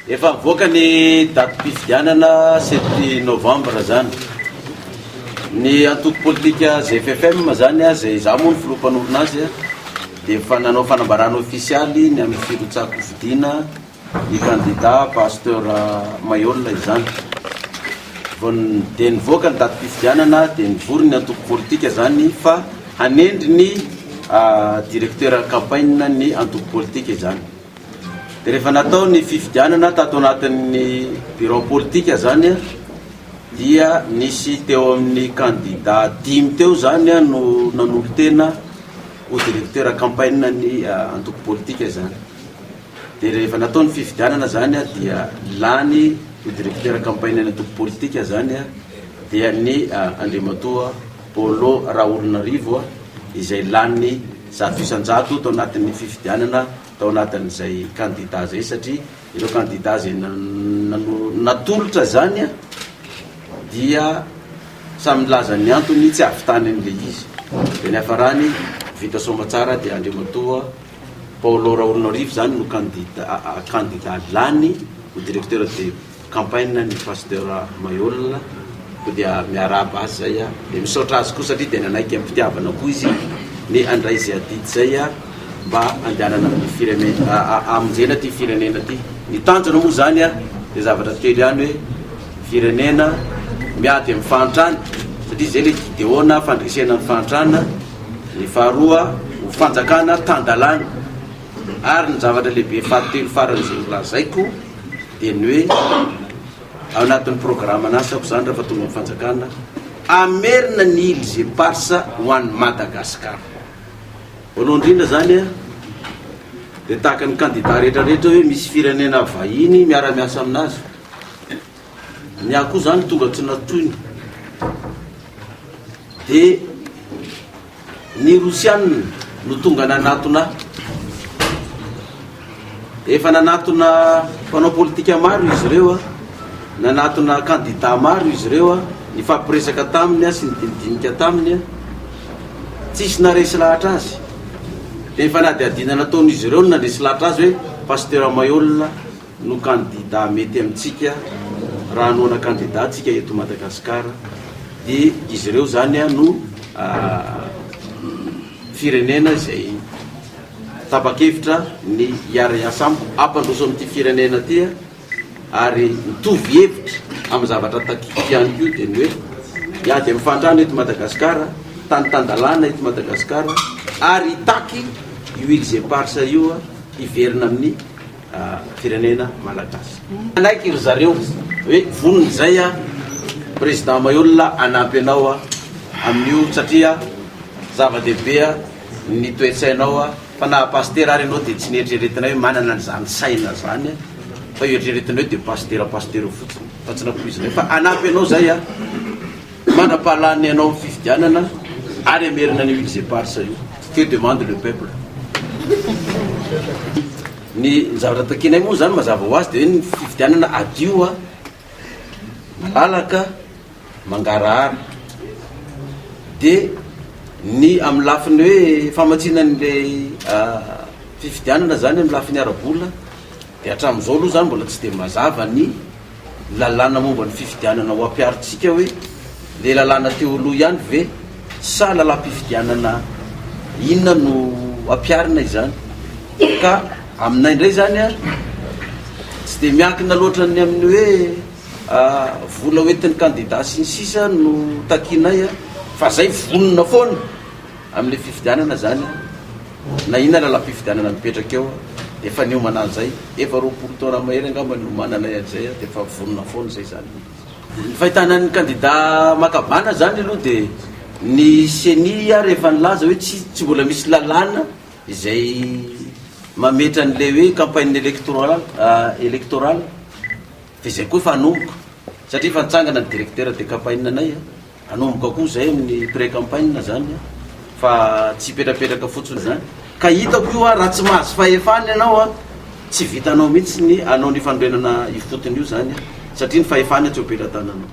efa mivoaka ny datim-pifidianana 7 novembre zany ny antoko politika ZFFM zany a zay za moa ny filompanolona azy a dia efa nanao fanambarana ofisialy ny amin'ny firotsako vidina ny candidat pasteur Mayol izany dia nivoaka ny datim-pifidianana dia nivory ny antoko politika zany fa hanendry ny directeur campagne ny antoko politika izany. Dia rehefa natao ny fifidianana tato anatin'ny bureau politika zany a dia nisy teo amin'ny candidat 5 teo zany a no nanolo tena ho directeur campagne ny antoko politika zany. Dia rehefa natao ny fifidianana zany a dia lany ho directeur campagne ny antoko politika zany a dia ny Andriamatoa Polo Raolonarivo izay lany 100% tao anatin'ny fifidianana tao anatin'izay candidat zay satria ireo candidat zay natolotra zany a dia samy laza ny antony tsy avitany an'le izy. Dia ny hafarany vita somatsara dia Andriamatoa Paolo Raolonarivo zany no candidat lany ho directeur de campagne ny pasteur Mayol dia miaraba azy zay a dia misaotra azy koa satria dia nanaiky ampitiavana koa izy ny andray zay adidy zay a mba andehanana amin'ny firenena amonjena ty firenena ty. Ny tanjona moa zany a dia zavatra kely ihany hoe firenena miady amin'ny fahantrana satria zay le gideona fandresena ny fahantrana. Ny faharoa ho fanjakana tandalana ary ny zavatra lehibe fahatelo faran'izay lazaiko dia ny hoe ao anatin'ny programme anasako zany rehefa tonga amin'ny fanjakana amerina ny ily zay parsa ho an'ny Madagasikara. Voalohany indrindra zany a dia tahaka ny candidat rehetrarehetra hoe misy firenena vahiny miara-miasa aminazy ny akoho zany tonga tsy natoiny dia ny Rosianina no tonga nanatona efa nanatona mpanao politika maro izy ireo a nanatona candidat maro izy ireo a nifampiresaka taminy a sy nidinidinika taminy a tsisy naresy lahatra azy. Dia efa nadiadina nataon'izy ireo nandresy lahatra azy hoe pasteur Mayol no candidat mety amintsika raha anoana candidat tsika eto Madagasikara. Dia izy ireo zany a no firenena zay tapa-kevitra ny hiara-iasa ampandroso amin'ity firenena ty ary mitovy hevitra amin'ny zavatra takiky ihany koa dia ny hoe hiady amin'ny fantrana eto Madagasikara tantandalana eto Madagasikara ary hitaky io izy parsa io hiverina amin'ny firenena malagasy. Anaiky ry zareo hoe vonony zay a président Mayol anampy anao amin'io satria zava-dehibe ny toetsainao fa na pasteur ary anao dia tsy nieritreretina hoe manana an'izany saina zany fa eritreretina hoe dia pasteur fotsiny fa tsy napoizina fa anampy anao zay a manam-pahalany anao amin'ny fifidianana ary amerina ny huile parsa io que demande le peuple. Ny zavatra takinay moa zany mazava ho azy dia hoe ny fifidianana adio malalaka mangarahara dia ny amin'ny lafiny hoe famatsinan'le fifidianana zany amin'ny lafiny ara-bola dia hatramin'izao aloha zany mbola tsy dia mazava ny lalàna momba ny fifidianana ho ampiaritsika hoe le lalàna teo aloha ihany ve sa lalam-pifidianana inona no ampiarina izany. Ka aminay indray zany a tsy dia miankina loatra ny amin'ny hoe vola hoentin'ny candidat sy ny sisa no takinay fa zay vonona foana amin'le fifidianana zany na inona lalam-pifidianana mipetraka eo dia efa niomana an'izay efa 20 taona mahery angamba niomananay an'izay dia efa vonona foana zay zany. Ny fahitanan'ny candidat makabana zany aloha dia ny seni rehefa nilaza hoe tsy mbola misy lalàna izay mametra an'le hoe campagne électorale fa izay koa efa anomboka satria efa nitsangana ny directeur de campagne anay anomboka koa zay amin'ny pré-campagne zany fa tsy petrapetraka fotsiny zany. Ka hitako io raha tsy mahazo fahefany ianao tsy vitanao mihitsy ny anao ny fandrenana ifotony io zany satria ny fahefany tsy ho petra-tananao.